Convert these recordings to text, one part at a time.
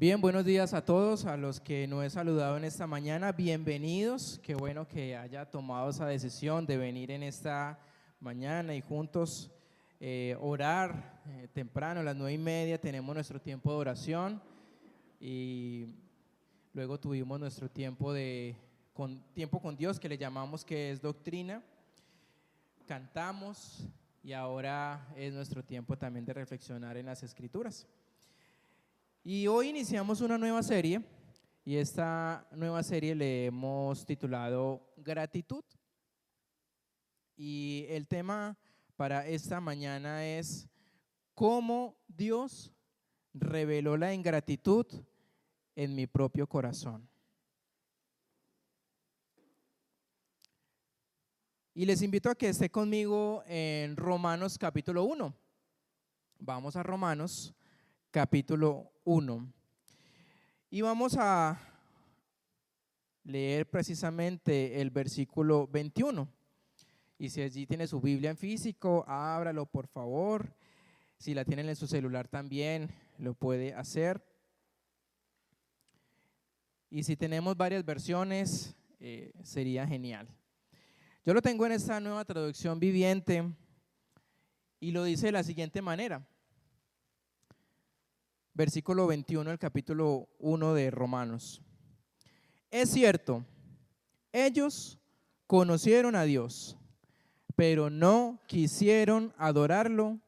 Bien, buenos días a todos, a los que no he saludado en esta mañana, bienvenidos. Qué bueno que haya tomado esa decisión de venir en esta mañana y juntos orar temprano, a las 9:30 tenemos nuestro tiempo de oración y luego tuvimos nuestro tiempo con Dios, que le llamamos que es doctrina. Cantamos y ahora es nuestro tiempo también de reflexionar en las Escrituras. Y hoy iniciamos una nueva serie y esta nueva serie le hemos titulado Gratitud. Y el tema para esta mañana es cómo Dios reveló la ingratitud en mi propio corazón. Y les invito a que esté conmigo en Romanos capítulo 1. Vamos a Romanos capítulo 1. Y vamos a leer precisamente el versículo 21. Y si allí tiene su Biblia en físico, ábralo por favor. Si la tienen en su celular también, lo puede hacer. Y si tenemos varias versiones, sería genial. Yo lo tengo en esta nueva traducción viviente y lo dice de la siguiente manera. Versículo 21 del capítulo 1 de Romanos. Es cierto, ellos conocieron a Dios, pero no quisieron adorarlo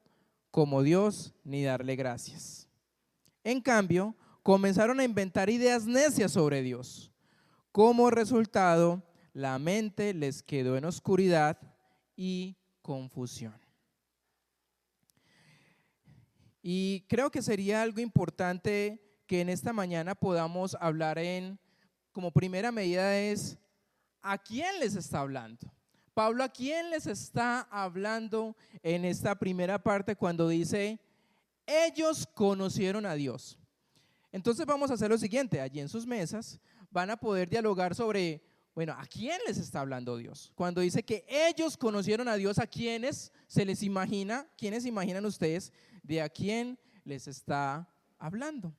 como Dios ni darle gracias. En cambio, comenzaron a inventar ideas necias sobre Dios. Como resultado, la mente les quedó en oscuridad y confusión. Y creo que sería algo importante que en esta mañana podamos hablar como primera medida es, ¿a quién les está hablando? Pablo, ¿a quién les está hablando en esta primera parte cuando dice, ellos conocieron a Dios? Entonces vamos a hacer lo siguiente, allí en sus mesas van a poder dialogar sobre, bueno, ¿a quién les está hablando Dios? Cuando dice que ellos conocieron a Dios, ¿a quiénes se les imagina? ¿Quiénes imaginan ustedes de a quién les está hablando?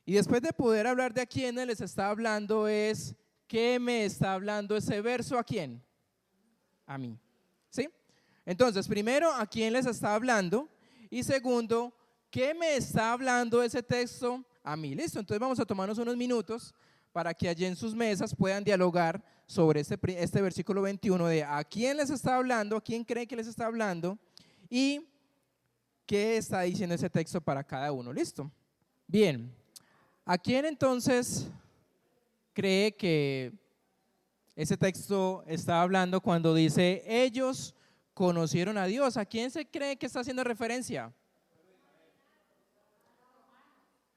Y después de poder hablar de a quiénes les está hablando es, ¿qué me está hablando ese verso? ¿A quién? A mí, ¿sí? Entonces, primero, ¿a quién les está hablando? Y segundo, ¿qué me está hablando ese texto? A mí, ¿listo? Entonces vamos a tomarnos unos minutos para que allí en sus mesas puedan dialogar sobre este versículo 21 de a quién les está hablando, a quién cree que les está hablando y qué está diciendo ese texto para cada uno, ¿listo? Bien, ¿a quién entonces cree que ese texto está hablando cuando dice ellos conocieron a Dios? ¿A quién se cree que está haciendo referencia?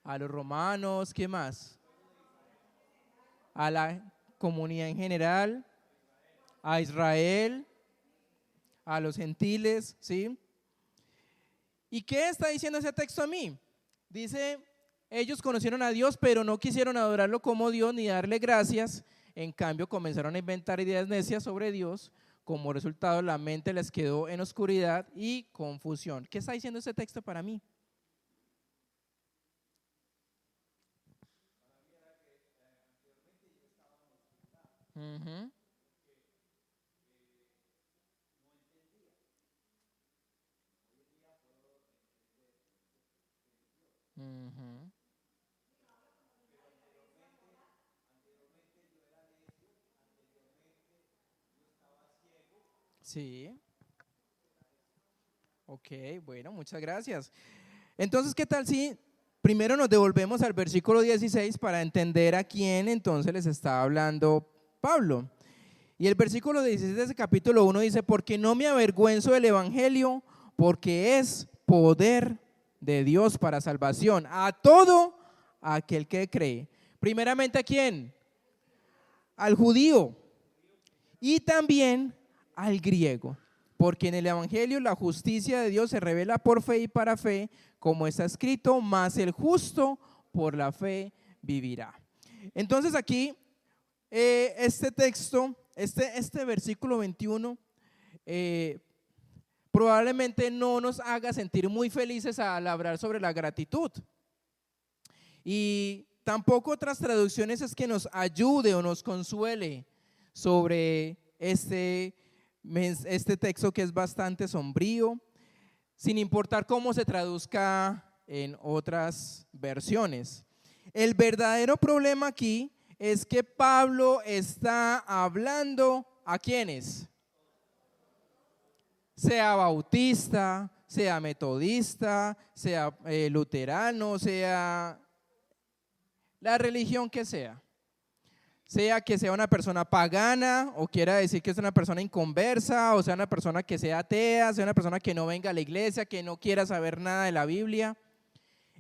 A los romanos, ¿qué más? A la comunidad en general, a Israel, a los gentiles, ¿sí? ¿Y qué está diciendo ese texto a mí? Dice, ellos conocieron a Dios, pero no quisieron adorarlo como Dios ni darle gracias. En cambio, comenzaron a inventar ideas necias sobre Dios. Como resultado, la mente les quedó en oscuridad y confusión. ¿Qué está diciendo ese texto para mí? Uh-huh. Uh-huh. Sí. Ok, bueno, muchas gracias. Entonces, ¿qué tal si primero nos devolvemos al versículo 16 para entender a quién entonces les está hablando Pablo? Y el versículo 16 de ese capítulo 1 dice, porque no me avergüenzo del evangelio, porque es poder de Dios para salvación a todo aquel que cree. Primeramente, ¿a quién? Al judío y también al griego. Porque en el evangelio la justicia de Dios se revela por fe y para fe, como está escrito, mas el justo por la fe vivirá. Entonces aquí este texto, este versículo 21, probablemente no nos haga sentir muy felices al hablar sobre la gratitud. Y tampoco otras traducciones es que nos ayude o nos consuele sobre este texto que es bastante sombrío, sin importar cómo se traduzca en otras versiones. El verdadero problema aquí es que Pablo está hablando ¿a quiénes? Sea bautista, sea metodista, sea luterano, sea la religión que sea que sea una persona pagana o quiera decir que es una persona inconversa, o sea una persona que sea atea, sea una persona que no venga a la iglesia, que no quiera saber nada de la Biblia.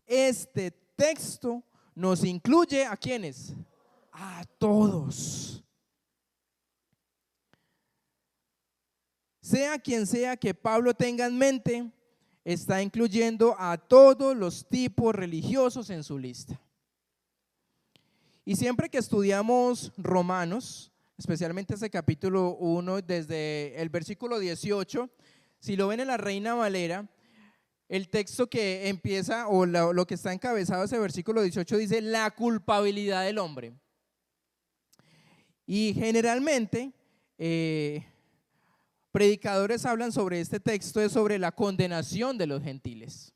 Este texto nos incluye ¿a quiénes? A todos. Sea quien sea que Pablo tenga en mente, está incluyendo a todos los tipos religiosos en su lista. Y siempre que estudiamos Romanos, especialmente ese capítulo 1, desde el versículo 18, si lo ven en la Reina Valera, el texto que empieza o lo que está encabezado ese versículo 18 dice la culpabilidad del hombre. Y generalmente predicadores hablan sobre este texto, es sobre la condenación de los gentiles.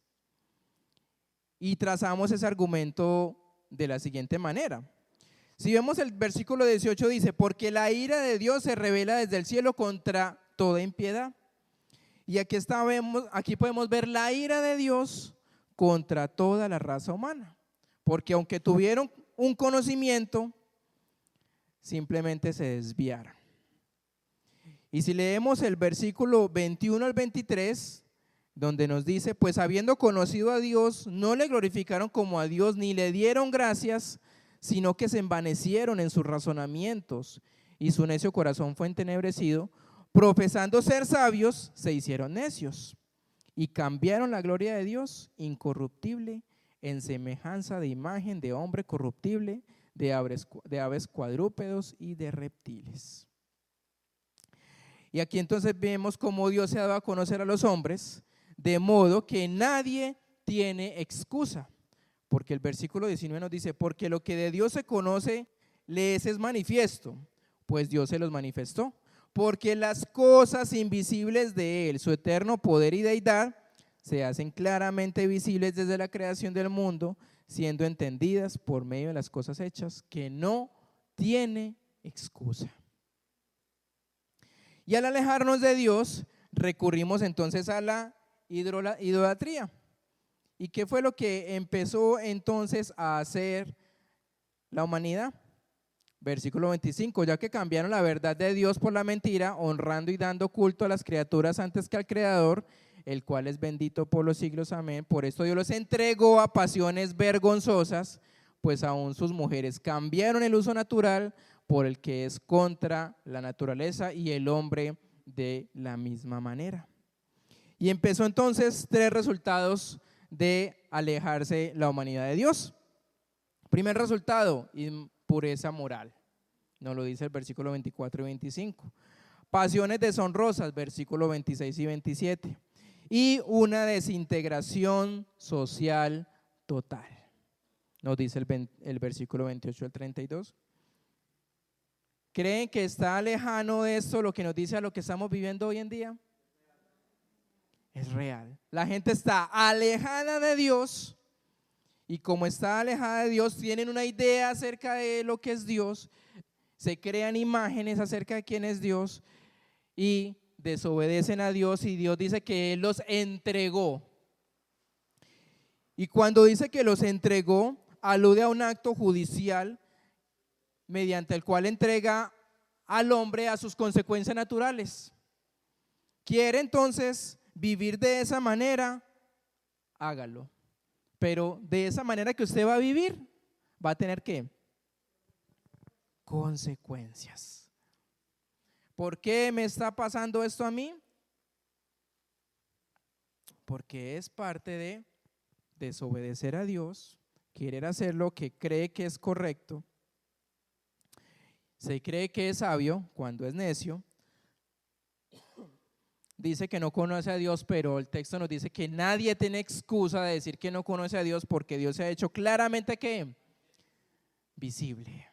Y trazamos ese argumento de la siguiente manera. Si vemos el versículo 18 dice, porque la ira de Dios se revela desde el cielo contra toda impiedad. Y aquí podemos ver la ira de Dios contra toda la raza humana. Porque aunque tuvieron un conocimiento, simplemente se desviaron. Y si leemos el versículo 21 al 23, donde nos dice, pues habiendo conocido a Dios, no le glorificaron como a Dios, ni le dieron gracias, sino que se envanecieron en sus razonamientos y su necio corazón fue entenebrecido, profesando ser sabios, se hicieron necios y cambiaron la gloria de Dios incorruptible en semejanza de imagen de hombre corruptible, de aves cuadrúpedos y de reptiles. Y aquí entonces vemos cómo Dios se ha dado a conocer a los hombres, de modo que nadie tiene excusa. Porque el versículo 19 nos dice, porque lo que de Dios se conoce les es manifiesto, pues Dios se los manifestó. Porque las cosas invisibles de Él, su eterno poder y deidad, se hacen claramente visibles desde la creación del mundo, siendo entendidas por medio de las cosas hechas, que no tiene excusa. Y al alejarnos de Dios, recurrimos entonces a la idolatría. ¿Y qué fue lo que empezó entonces a hacer la humanidad? Versículo 25, ya que cambiaron la verdad de Dios por la mentira, honrando y dando culto a las criaturas antes que al Creador, el cual es bendito por los siglos, amén. Por esto Dios los entregó a pasiones vergonzosas, pues aún sus mujeres cambiaron el uso natural por el que es contra la naturaleza y el hombre de la misma manera. Y empezó entonces 3 resultados de alejarse la humanidad de Dios. Primer resultado, impureza moral, nos lo dice el versículo 24 y 25. Pasiones deshonrosas, versículo 26 y 27. Y una desintegración social total, nos dice el versículo 28 al 32. ¿Creen que está lejano de esto lo que nos dice a lo que estamos viviendo hoy en día? Es real. La gente está alejada de Dios y como está alejada de Dios, tienen una idea acerca de lo que es Dios, se crean imágenes acerca de quién es Dios y desobedecen a Dios y Dios dice que Él los entregó. Y cuando dice que los entregó, alude a un acto judicial mediante el cual entrega al hombre a sus consecuencias naturales. ¿Quiere entonces vivir de esa manera? Hágalo. Pero de esa manera que usted va a vivir, va a tener ¿qué? Consecuencias. ¿Por qué me está pasando esto a mí? Porque es parte de desobedecer a Dios, querer hacer lo que cree que es correcto. Se cree que es sabio cuando es necio. dice que no conoce a Dios, pero el texto nos dice que nadie tiene excusa de decir que no conoce a Dios porque Dios se ha hecho claramente ¿qué? Visible.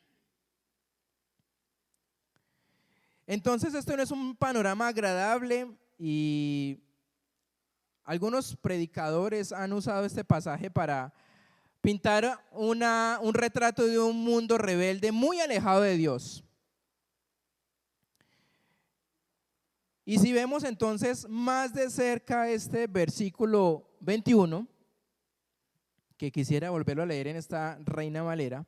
Entonces esto no es un panorama agradable y algunos predicadores han usado este pasaje para pintar un retrato de un mundo rebelde muy alejado de Dios. Y si vemos entonces más de cerca este versículo 21, que quisiera volverlo a leer en esta Reina Valera,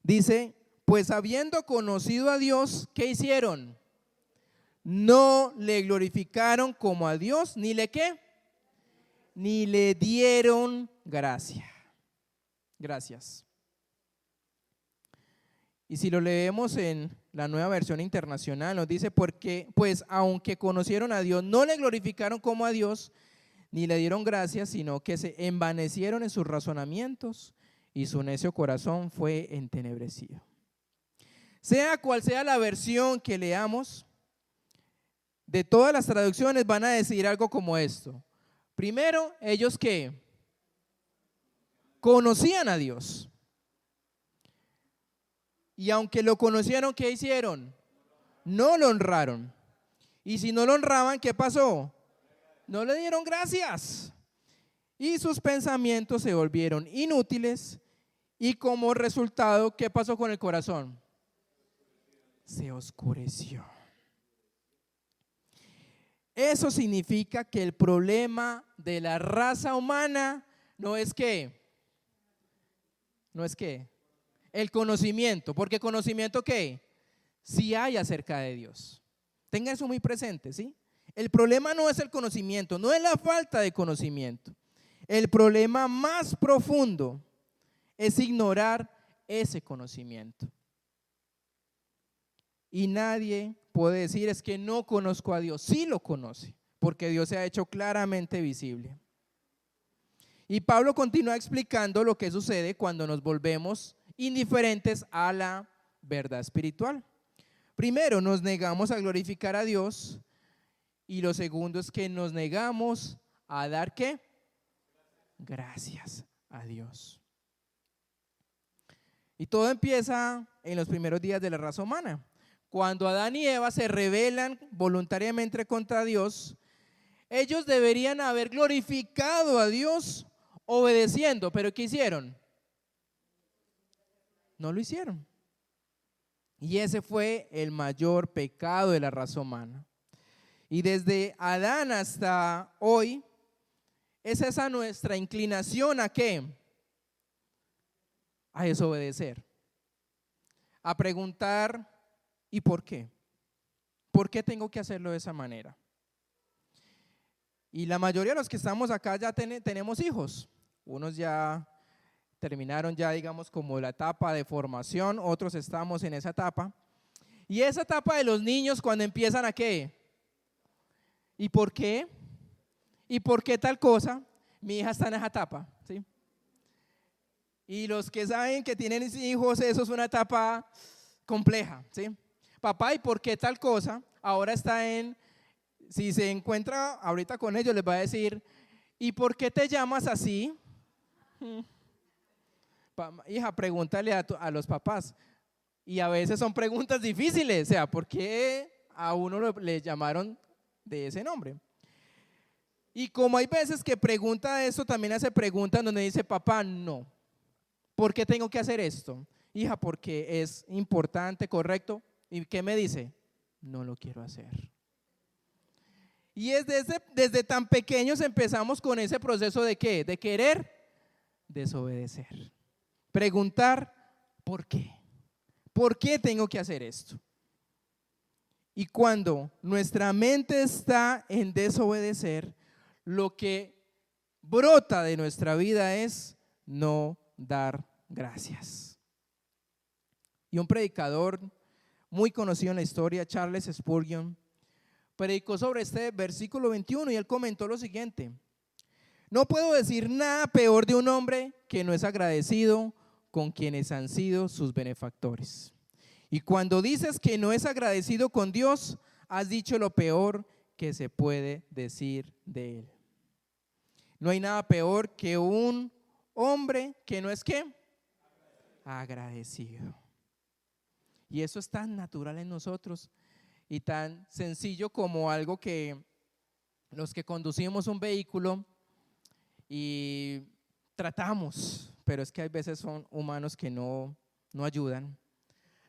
dice, pues habiendo conocido a Dios, ¿qué hicieron? No le glorificaron como a Dios, ni le ¿qué? Ni le dieron gracias. Y si lo leemos en la Nueva Versión Internacional, nos dice, porque pues aunque conocieron a Dios, no le glorificaron como a Dios, ni le dieron gracias, sino que se envanecieron en sus razonamientos y su necio corazón fue entenebrecido. Sea cual sea la versión que leamos, de todas las traducciones van a decir algo como esto. Primero, ellos que conocían a Dios. Y aunque lo conocieron, ¿qué hicieron? No lo honraron. Y si no lo honraban, ¿qué pasó? No le dieron gracias. Y sus pensamientos se volvieron inútiles. Y como resultado, ¿qué pasó con el corazón? Se oscureció. Eso significa que el problema de la raza humana no es el conocimiento, porque conocimiento ¿qué? Sí hay acerca de Dios. Tenga eso muy presente, ¿sí? El problema no es el conocimiento, no es la falta de conocimiento. El problema más profundo es ignorar ese conocimiento. Y nadie puede decir es que no conozco a Dios. Sí lo conoce, porque Dios se ha hecho claramente visible. Y Pablo continúa explicando lo que sucede cuando nos volvemos indiferentes a la verdad espiritual. Primero, nos negamos a glorificar a Dios y lo segundo es que nos negamos a dar ¿qué? Gracias a Dios. Y todo empieza en los primeros días de la raza humana. Cuando Adán y Eva se rebelan voluntariamente contra Dios, ellos deberían haber glorificado a Dios obedeciendo, pero ¿qué hicieron? No lo hicieron. Y ese fue el mayor pecado de la raza humana. Y desde Adán hasta hoy, es esa nuestra inclinación ¿a qué? A desobedecer. A preguntar, ¿y por qué? ¿Por qué tengo que hacerlo de esa manera? Y la mayoría de los que estamos acá ya tenemos hijos. Unos ya terminaron ya digamos como la etapa de formación, otros estamos en esa etapa. Y esa etapa de los niños cuando empiezan ¿a qué? ¿Y por qué? ¿Y por qué tal cosa? Mi hija está en esa etapa, ¿sí? Y los que saben que tienen hijos, eso es una etapa compleja, ¿sí? Papá, ¿y por qué tal cosa? Ahora está si se encuentra ahorita con ellos, les va a decir, ¿y por qué te llamas así? Hija, pregúntale a los papás. Y a veces son preguntas difíciles, o sea, ¿por qué a uno le llamaron de ese nombre? Y como hay veces que pregunta eso, también hace preguntas donde dice, papá, no. ¿Por qué tengo que hacer esto? Hija, porque es importante, correcto. ¿Y qué me dice? No lo quiero hacer. Y es desde tan pequeños empezamos con ese proceso de ¿qué? De querer desobedecer. Preguntar, ¿por qué? ¿Por qué tengo que hacer esto? Y cuando nuestra mente está en desobedecer, lo que brota de nuestra vida es no dar gracias. Y un predicador muy conocido en la historia, Charles Spurgeon, predicó sobre este versículo 21 y él comentó lo siguiente: no puedo decir nada peor de un hombre que no es agradecido con quienes han sido sus benefactores. Y cuando dices que no es agradecido con Dios, has dicho lo peor que se puede decir de él. No hay nada peor que un hombre que no es ¿qué? Agradecido. Y eso es tan natural en nosotros y tan sencillo como algo que los que conducimos un vehículo y tratamos, pero es que hay veces son humanos que no ayudan.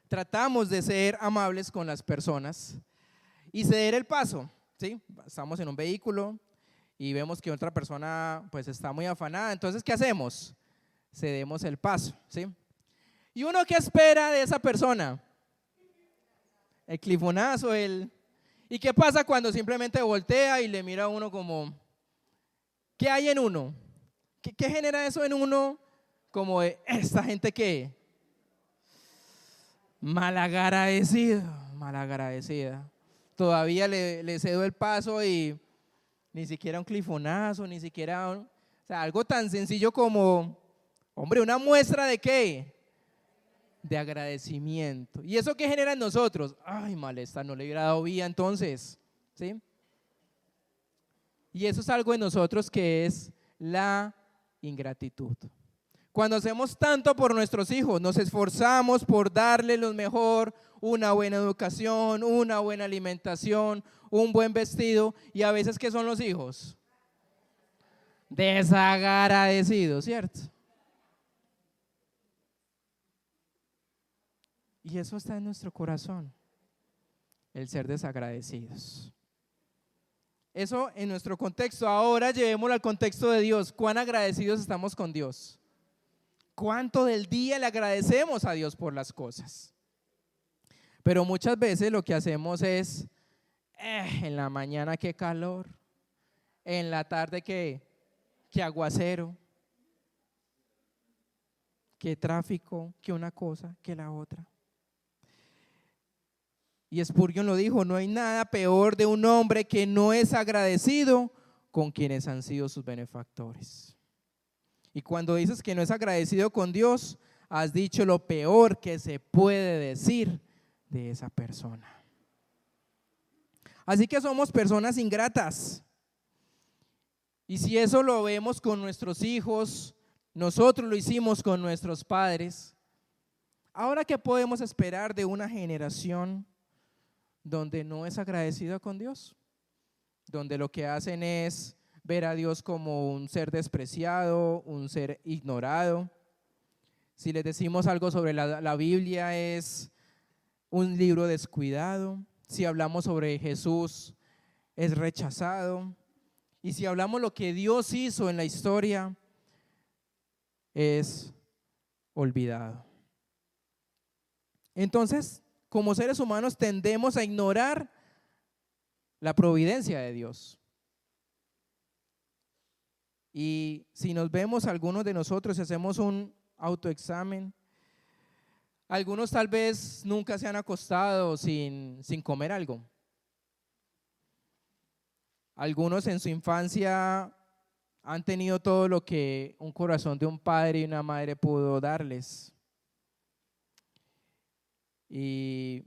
Tratamos de ser amables con las personas y ceder el paso, ¿sí? Estamos en un vehículo y vemos que otra persona pues está muy afanada, entonces ¿qué hacemos? Cedemos el paso, ¿sí? ¿Y uno qué espera de esa persona? El clifonazo, ¿Y qué pasa cuando simplemente voltea y le mira a uno como, ¿qué hay en uno? ¿Qué genera eso en uno? Como de, esta gente que malagradecida. Todavía le cedo el paso y ni siquiera un clifonazo, ni siquiera, o sea, algo tan sencillo como, hombre, una muestra de ¿qué? De agradecimiento. ¿Y eso qué genera en nosotros? Ay, malestar, no le hubiera dado vía entonces, ¿sí? Y eso es algo en nosotros que es la ingratitud. Cuando hacemos tanto por nuestros hijos, nos esforzamos por darles lo mejor, una buena educación, una buena alimentación, un buen vestido, y a veces ¿qué son los hijos? Desagradecidos, ¿cierto? Y eso está en nuestro corazón, el ser desagradecidos. Eso en nuestro contexto. Ahora llevémoslo al contexto de Dios. ¿Cuán agradecidos estamos con Dios? ¿Cuánto del día le agradecemos a Dios por las cosas? Pero muchas veces lo que hacemos es, en la mañana qué calor, en la tarde qué aguacero, qué tráfico, qué una cosa, qué la otra. Y Spurgeon lo dijo, no hay nada peor de un hombre que no es agradecido con quienes han sido sus benefactores. Y cuando dices que no es agradecido con Dios, has dicho lo peor que se puede decir de esa persona. Así que somos personas ingratas. Y si eso lo vemos con nuestros hijos, nosotros lo hicimos con nuestros padres, ¿ahora qué podemos esperar de una generación donde no es agradecida con Dios? Donde lo que hacen es ver a Dios como un ser despreciado, un ser ignorado. Si les decimos algo sobre la Biblia, es un libro descuidado. Si hablamos sobre Jesús, es rechazado. Y si hablamos lo que Dios hizo en la historia, es olvidado. Entonces, como seres humanos tendemos a ignorar la providencia de Dios. Y si nos vemos algunos de nosotros, hacemos un autoexamen, algunos tal vez nunca se han acostado sin comer algo. Algunos en su infancia han tenido todo lo que un corazón de un padre y una madre pudo darles. Y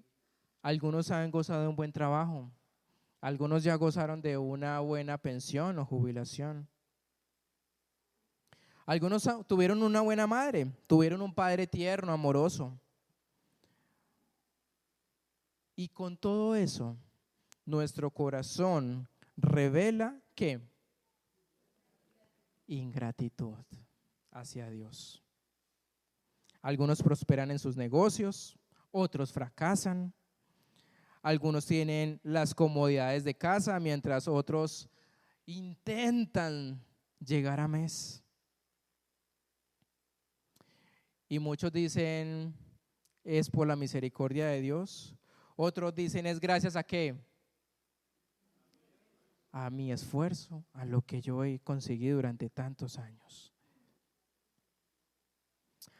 algunos han gozado de un buen trabajo. Algunos ya gozaron de una buena pensión o jubilación. Algunos tuvieron una buena madre, tuvieron un padre tierno, amoroso. Y con todo eso, nuestro corazón revela ¿qué? Ingratitud hacia Dios. Algunos prosperan en sus negocios, otros fracasan. Algunos tienen las comodidades de casa, mientras otros intentan llegar a mes. Y muchos dicen, es por la misericordia de Dios. Otros dicen, es gracias a ¿qué? A mi esfuerzo, a lo que yo he conseguido durante tantos años.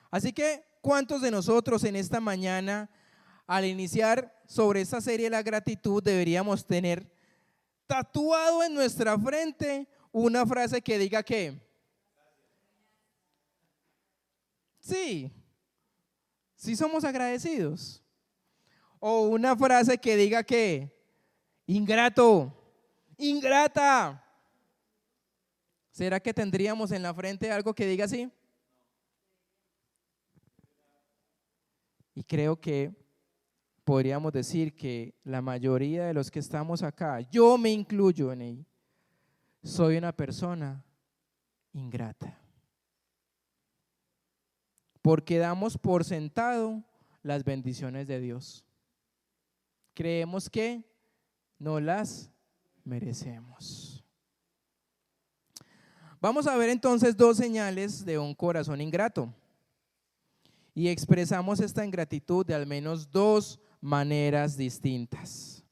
Así que, ¿cuántos de nosotros en esta mañana, al iniciar sobre esta serie La Gratitud, deberíamos tener tatuado en nuestra frente una frase que diga ¿qué? Sí somos agradecidos. O una frase que diga ¿qué? Ingrato, ingrata. ¿Será que tendríamos en la frente algo que diga así? Y creo que podríamos decir que la mayoría de los que estamos acá, yo me incluyo en ello, soy una persona ingrata. Porque damos por sentado las bendiciones de Dios. Creemos que no las merecemos. Vamos a ver entonces dos señales de un corazón ingrato. Y expresamos esta ingratitud de al menos dos maneras distintas.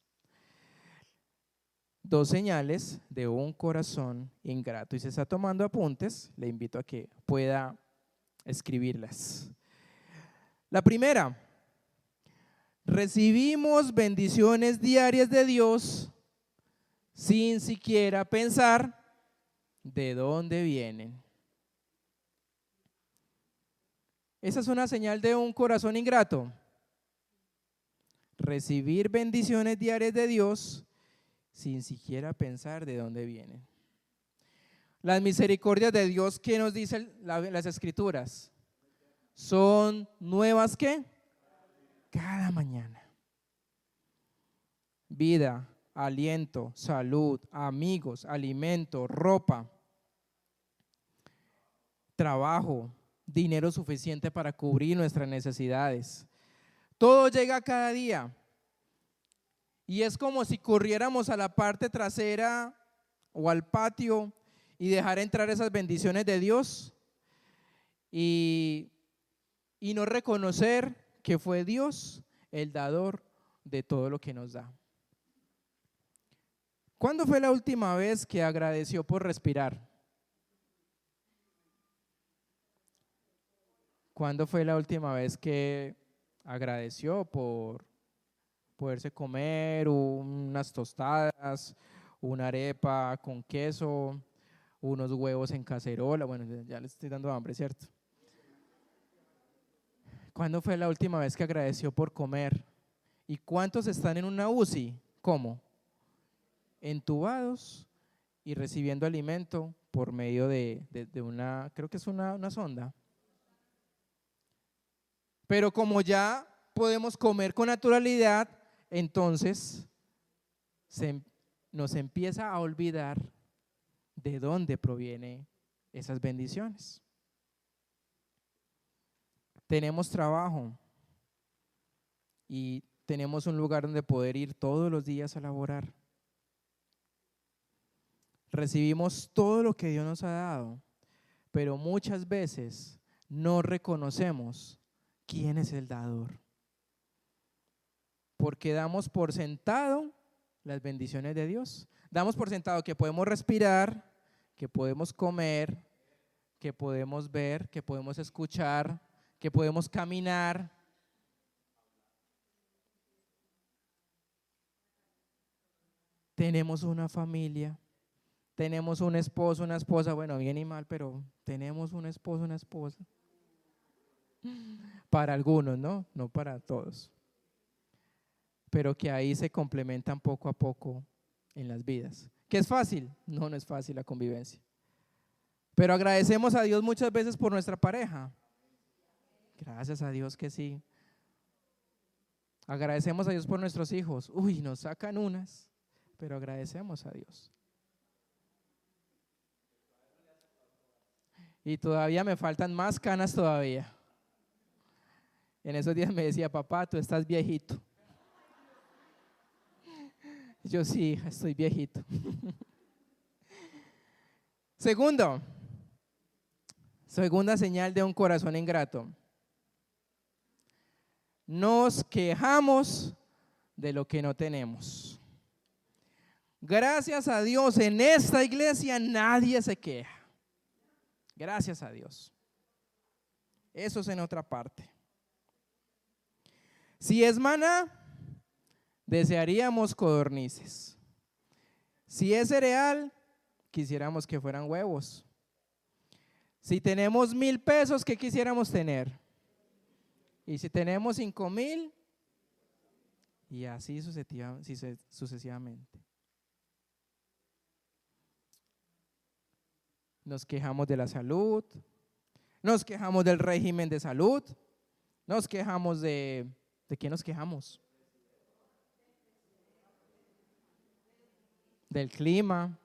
Dos señales de un corazón ingrato. Y si está tomando apuntes, le invito a que pueda escribirlas. La primera, recibimos bendiciones diarias de Dios sin siquiera pensar de dónde vienen. Esa es una señal de un corazón ingrato. Recibir bendiciones diarias de Dios sin siquiera pensar de dónde vienen. Las misericordias de Dios, ¿qué nos dicen las Escrituras? Son nuevas, ¿qué? Cada mañana. Vida, aliento, salud, amigos, alimento, ropa, trabajo, dinero suficiente para cubrir nuestras necesidades. Todo llega cada día. Y es como si corriéramos a la parte trasera o al patio y dejar entrar esas bendiciones de Dios y no reconocer que fue Dios el dador de todo lo que nos da. ¿Cuándo fue la última vez que agradeció por respirar? ¿Cuándo fue la última vez que agradeció por poderse comer unas tostadas, una arepa con queso, unos huevos en cacerola? Bueno, ya les estoy dando hambre, ¿cierto? ¿Cuándo fue la última vez que agradeció por comer? ¿Y cuántos están en una UCI? ¿Cómo? Entubados y recibiendo alimento por medio de una, creo que es una sonda. Pero como ya podemos comer con naturalidad, entonces nos empieza a olvidar de dónde provienen esas bendiciones. Tenemos trabajo y tenemos un lugar donde poder ir todos los días a laborar. Recibimos todo lo que Dios nos ha dado, pero muchas veces no reconocemos quién es el dador. Porque damos por sentado las bendiciones de Dios. Damos por sentado que podemos respirar, que podemos comer, que podemos ver, que podemos escuchar, que podemos caminar. Tenemos una familia, tenemos un esposo, una esposa, bueno, bien y mal, pero tenemos un esposo, una esposa. Para algunos, ¿no? No para todos. Pero que ahí se complementan poco a poco en las vidas. ¿Qué es fácil? No, no es fácil la convivencia. Pero agradecemos a Dios muchas veces por nuestra pareja. Gracias a Dios que sí. Agradecemos a Dios por nuestros hijos. Uy, nos sacan unas, pero agradecemos a Dios. Y todavía me faltan más canas todavía. En esos días me decía, papá, tú estás viejito. Yo sí, hija, estoy viejito. Segunda señal de un corazón ingrato. Nos quejamos de lo que no tenemos. Gracias a Dios, en esta iglesia nadie se queja. Gracias a Dios. Eso es en otra parte. Si es maná, desearíamos codornices. Si es cereal, quisiéramos que fueran huevos. Si tenemos 1,000 pesos, ¿qué quisiéramos tener? Y si tenemos 5,000, y así sucesivamente. nos quejamos de la salud, nos quejamos del régimen de salud, nos quejamos ¿de qué nos quejamos? Del clima,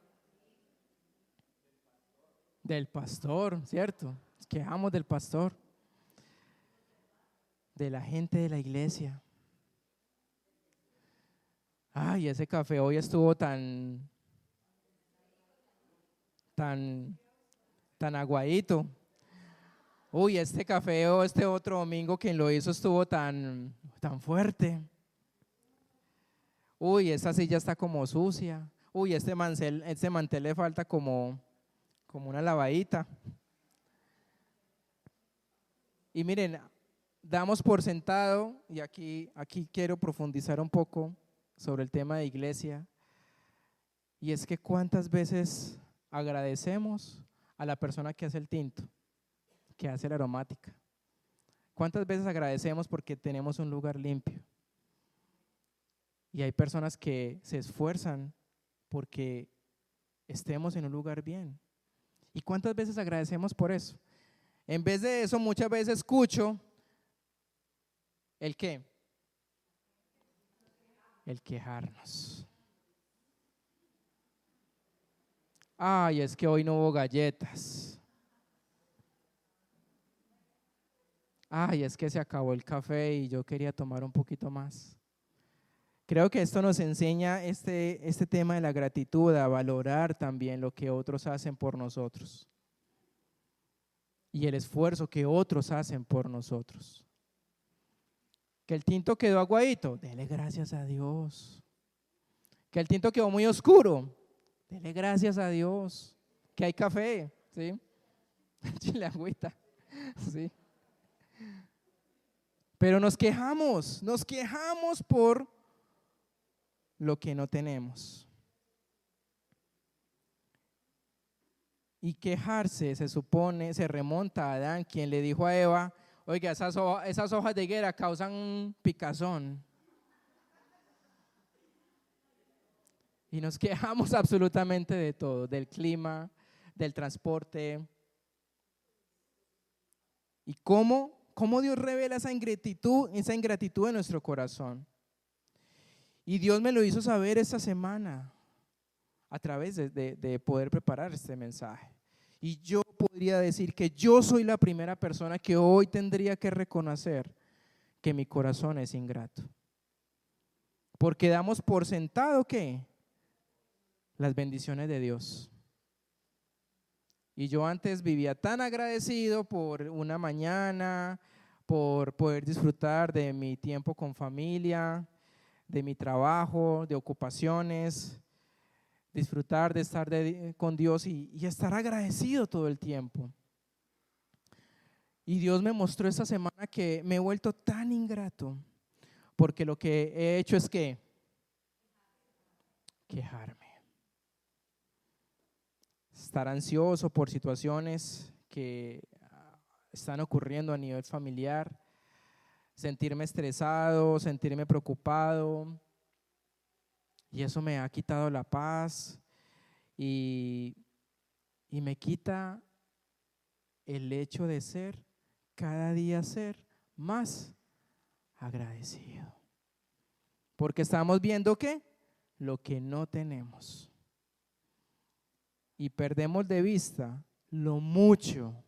del pastor, ¿cierto? Nos quejamos del pastor, de la gente de la iglesia. Ay, ese café hoy estuvo tan aguadito. Uy, este café o este otro domingo quien lo hizo estuvo tan fuerte. Uy, esta silla está como sucia. Uy, este mantel le falta como una lavadita. Y miren, damos por sentado, y aquí quiero profundizar un poco sobre el tema de iglesia, y es que cuántas veces agradecemos a la persona que hace el tinto, que hace la aromática. ¿Cuántas veces agradecemos porque tenemos un lugar limpio? Y hay personas que se esfuerzan porque estemos en un lugar bien. ¿Y cuántas veces agradecemos por eso? En vez de eso, muchas veces escucho ¿el qué? El quejarnos. Ay, es que hoy no hubo galletas. Ay, es que se acabó el café y yo quería tomar un poquito más. Creo que esto nos enseña este tema de la gratitud, a valorar también lo que otros hacen por nosotros y el esfuerzo que otros hacen por nosotros. Que el tinto quedó aguadito, dele gracias a Dios. Que el tinto quedó muy oscuro, dele gracias a Dios. Que hay café, ¿sí? Chile agüita, ¿sí? Pero nos quejamos por lo que no tenemos. Y quejarse se remonta a Adán, quien le dijo a Eva, oiga, esas hojas de higuera causan picazón. Y nos quejamos absolutamente de todo, del clima, del transporte. ¿Y cómo Dios revela esa ingratitud en nuestro corazón? Y Dios me lo hizo saber esta semana a través de poder preparar este mensaje. Y yo podría decir que yo soy la primera persona que hoy tendría que reconocer que mi corazón es ingrato. Porque damos por sentado que las bendiciones de Dios. Y yo antes vivía tan agradecido por una mañana, por poder disfrutar de mi tiempo con familia, de mi trabajo, de ocupaciones, disfrutar de estar con Dios y estar agradecido todo el tiempo. Y Dios me mostró esta semana que me he vuelto tan ingrato porque lo que he hecho es que quejarme, estar ansioso por situaciones que están ocurriendo a nivel familiar, sentirme estresado, sentirme preocupado, y eso me ha quitado la paz y me quita el hecho de cada día ser más agradecido. Porque estamos viendo ¿qué? Lo que no tenemos. Y perdemos de vista lo mucho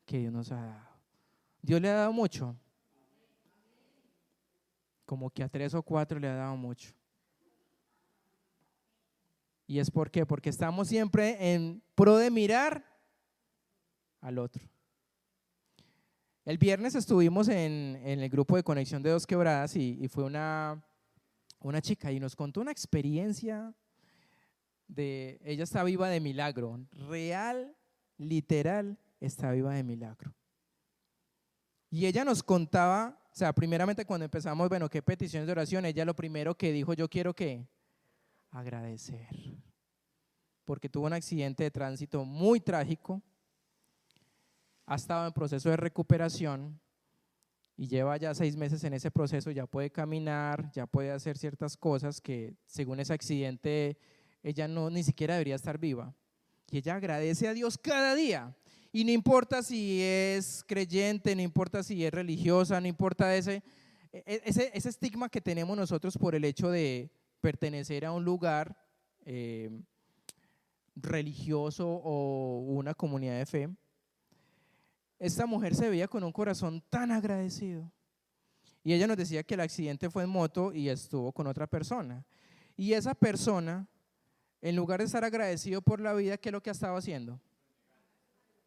que Dios nos ha dado. ¿Dios le ha dado mucho? Como que a 3 o 4 le ha dado mucho. ¿Y es por qué? Porque estamos siempre en pro de mirar al otro. El viernes estuvimos en el grupo de Conexión de Dos Quebradas y fue una chica y nos contó una experiencia ella está viva de milagro, real, literal, está viva de milagro. Y ella nos contaba, o sea, primeramente cuando empezamos, bueno, qué peticiones de oración, ella lo primero que dijo, yo quiero ¿qué? Agradecer. Porque tuvo un accidente de tránsito muy trágico, ha estado en proceso de recuperación y lleva ya 6 meses en ese proceso, ya puede caminar, ya puede hacer ciertas cosas que según ese accidente ella ni siquiera debería estar viva, Y ella agradece a Dios cada día. Y no importa si es creyente, no importa si es religiosa, no importa ese estigma que tenemos nosotros por el hecho de pertenecer a un lugar religioso o una comunidad de fe. Esta mujer se veía con un corazón tan agradecido. Y ella nos decía que el accidente fue en moto y estuvo con otra persona. Y esa persona, en lugar de estar agradecido por la vida, ¿qué es lo que ha estado haciendo?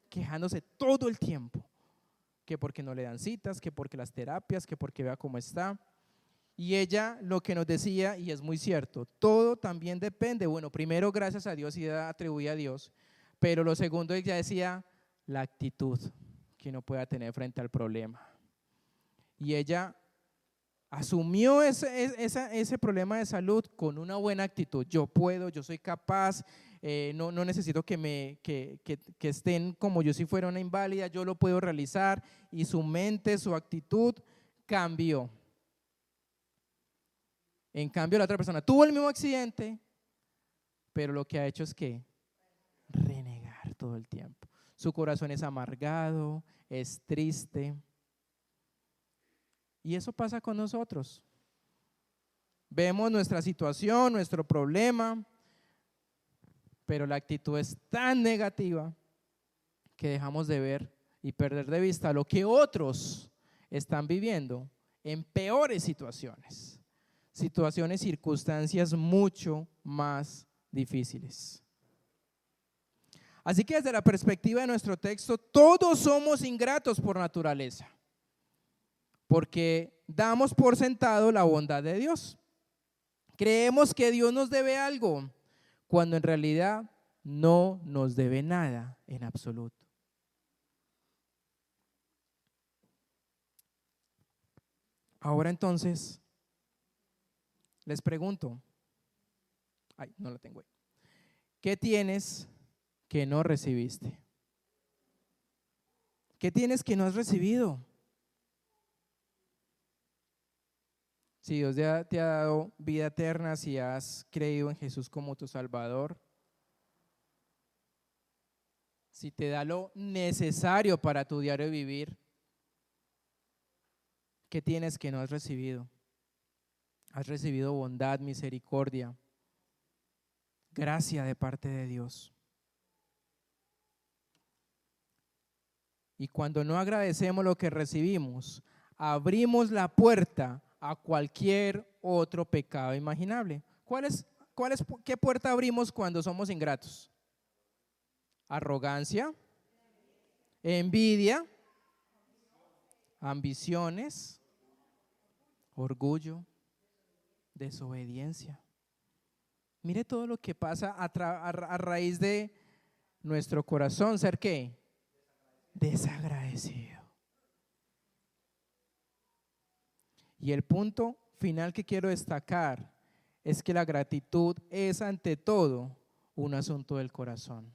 Quejándose todo el tiempo. Que porque no le dan citas, que porque las terapias, que porque vea cómo está. Y ella lo que nos decía, y es muy cierto, todo también depende. Bueno, primero gracias a Dios y atribuye a Dios. Pero lo segundo, ella decía, la actitud que uno pueda tener frente al problema. Y ella asumió ese problema de salud con una buena actitud. Yo puedo, yo soy capaz, no necesito que estén como yo si fuera una inválida, yo lo puedo realizar. Y su mente, su actitud cambió. En cambio, la otra persona tuvo el mismo accidente, pero lo que ha hecho es que renegar todo el tiempo. Su corazón es amargado, es triste. Y eso pasa con nosotros. Vemos nuestra situación, nuestro problema, pero la actitud es tan negativa que dejamos de ver y perder de vista lo que otros están viviendo en peores situaciones, circunstancias mucho más difíciles. Así que desde la perspectiva de nuestro texto, todos somos ingratos por naturaleza, porque damos por sentado la bondad de Dios. Creemos que Dios nos debe algo, cuando en realidad no nos debe nada en absoluto. Ahora entonces, les pregunto, no lo tengo ahí. ¿Qué tienes que no recibiste? ¿Qué tienes que no has recibido? Si Dios te ha dado vida eterna, si has creído en Jesús como tu Salvador, si te da lo necesario para tu diario vivir, ¿qué tienes que no has recibido? Has recibido bondad, misericordia, gracia de parte de Dios. Y cuando no agradecemos lo que recibimos, abrimos la puerta a cualquier otro pecado imaginable. ¿Qué puerta abrimos cuando somos ingratos? Arrogancia, envidia, ambiciones, orgullo, desobediencia. Mire todo lo que pasa a raíz de nuestro corazón, ¿ser qué? Desagradecido. Y el punto final que quiero destacar es que la gratitud es ante todo un asunto del corazón.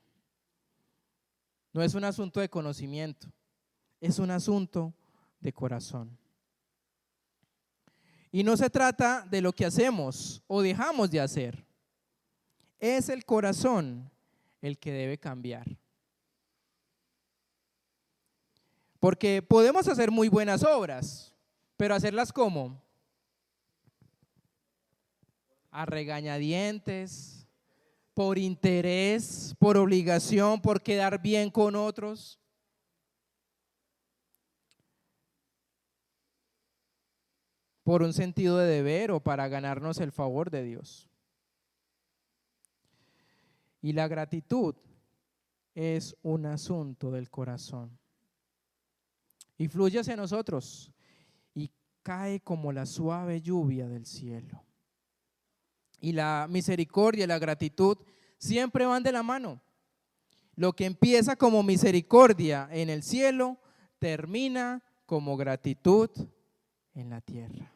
No es un asunto de conocimiento, es un asunto de corazón. Y no se trata de lo que hacemos o dejamos de hacer. Es el corazón el que debe cambiar. Porque podemos hacer muy buenas obras, pero hacerlas ¿cómo? A regañadientes, por interés, por obligación, por quedar bien con otros. Por un sentido de deber o para ganarnos el favor de Dios. Y la gratitud es un asunto del corazón. Y fluye hacia nosotros y cae como la suave lluvia del cielo. Y la misericordia y la gratitud siempre van de la mano. Lo que empieza como misericordia en el cielo, termina como gratitud en la tierra.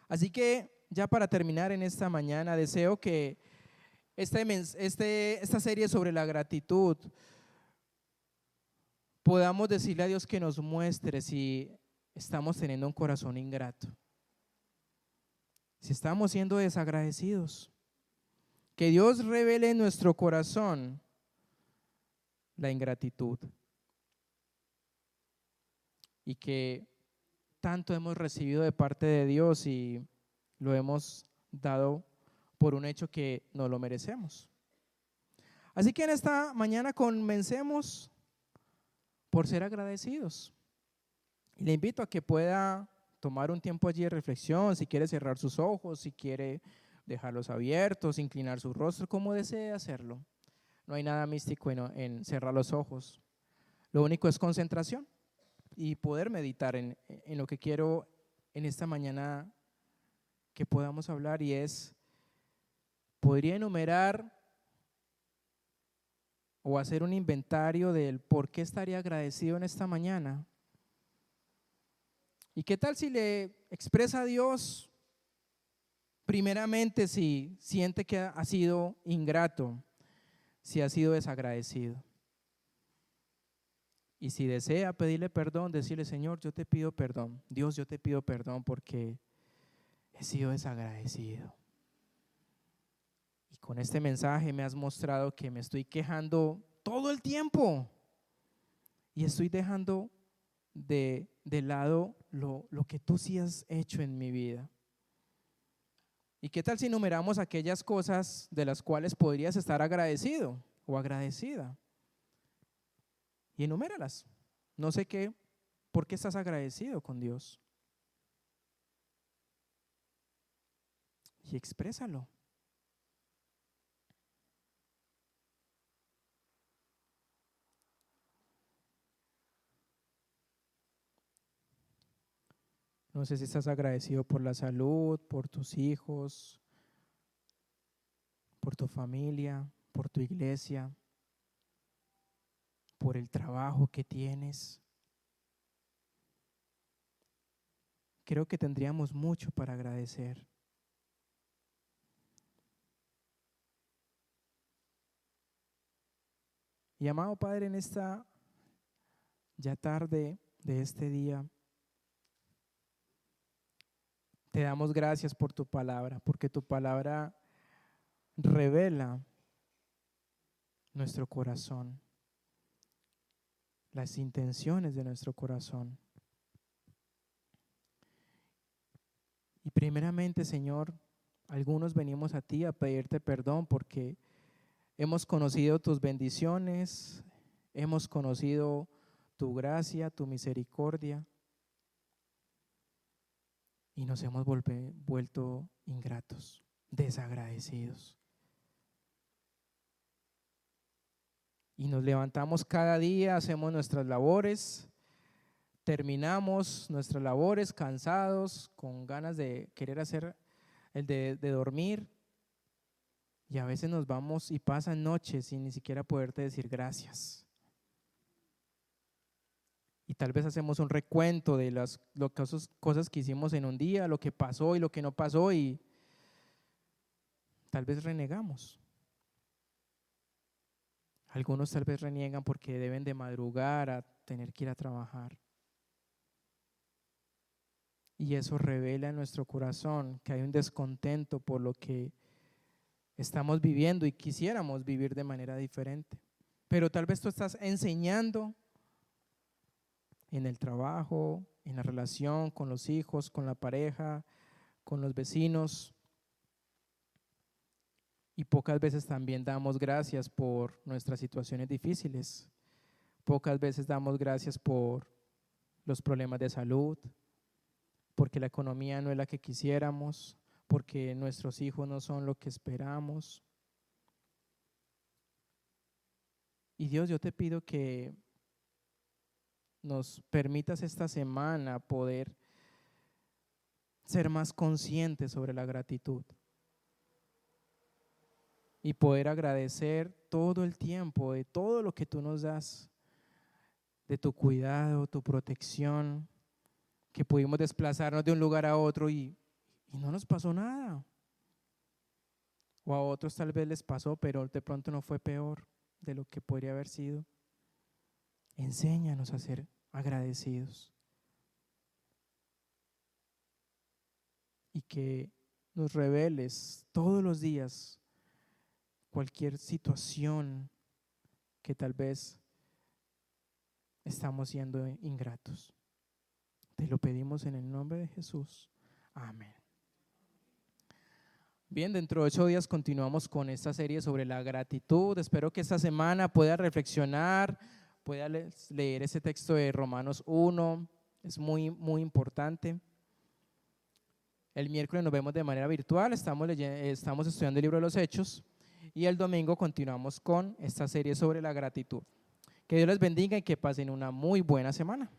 Así que ya para terminar en esta mañana, deseo que esta serie sobre la gratitud podamos decirle a Dios que nos muestre si estamos teniendo un corazón ingrato, si estamos siendo desagradecidos, Que Dios revele en nuestro corazón la ingratitud y que tanto hemos recibido de parte de Dios y lo hemos dado por un hecho que no lo merecemos. Así que en esta mañana comencemos por ser agradecidos. Y le invito a que pueda tomar un tiempo allí de reflexión, si quiere cerrar sus ojos, si quiere dejarlos abiertos, inclinar su rostro, como desee hacerlo. No hay nada místico en cerrar los ojos. Lo único es concentración y poder meditar en lo que quiero en esta mañana que podamos hablar, y es, podría enumerar o hacer un inventario del por qué estaría agradecido en esta mañana. ¿Y qué tal si le expresa a Dios, primeramente, si siente que ha sido ingrato, si ha sido desagradecido? Y si desea pedirle perdón, decirle: Señor, yo te pido perdón. Dios, yo te pido perdón porque he sido desagradecido. Y con este mensaje me has mostrado que me estoy quejando todo el tiempo y estoy dejando de lado lo que tú sí has hecho en mi vida. ¿Y qué tal si enumeramos aquellas cosas de las cuales podrías estar agradecido o agradecida? Y enuméralas. No sé ¿por qué estás agradecido con Dios? Y exprésalo. No sé si estás agradecido por la salud, por tus hijos, por tu familia, por tu iglesia, por el trabajo que tienes. Creo que tendríamos mucho para agradecer. Y amado Padre, en esta ya tarde de este día, te damos gracias por tu palabra, porque tu palabra revela nuestro corazón, las intenciones de nuestro corazón. Y primeramente, Señor, algunos venimos a ti a pedirte perdón porque hemos conocido tus bendiciones, hemos conocido tu gracia, tu misericordia, y nos hemos vuelto ingratos, desagradecidos. Y nos levantamos cada día, hacemos nuestras labores, terminamos nuestras labores cansados, con ganas de querer hacer de dormir, y a veces nos vamos y pasan noches sin ni siquiera poderte decir gracias. Y tal vez hacemos un recuento de las cosas que hicimos en un día, lo que pasó y lo que no pasó, y tal vez renegamos. Algunos tal vez reniegan porque deben de madrugar a tener que ir a trabajar. Y eso revela en nuestro corazón que hay un descontento por lo que estamos viviendo y quisiéramos vivir de manera diferente. Pero tal vez tú estás enseñando en el trabajo, en la relación con los hijos, con la pareja, con los vecinos. Y pocas veces también damos gracias por nuestras situaciones difíciles. Pocas veces damos gracias por los problemas de salud, porque la economía no es la que quisiéramos, porque nuestros hijos no son lo que esperamos. Y Dios, yo te pido que nos permitas esta semana poder ser más conscientes sobre la gratitud y poder agradecer todo el tiempo de todo lo que tú nos das, de tu cuidado, tu protección, que pudimos desplazarnos de un lugar a otro y no nos pasó nada. O a otros tal vez les pasó, pero de pronto no fue peor de lo que podría haber sido. Enséñanos a ser agradecidos y que nos reveles todos los días cualquier situación que tal vez estamos siendo ingratos. Te lo pedimos en el nombre de Jesús. Amén. Bien, dentro de 8 días continuamos con esta serie sobre la gratitud. Espero que esta semana pueda reflexionar, pueda leer ese texto de Romanos 1. Es muy, muy importante. El miércoles nos vemos de manera virtual, estamos estudiando el libro de los Hechos, y el domingo continuamos con esta serie sobre la gratitud. Que Dios les bendiga y que pasen una muy buena semana.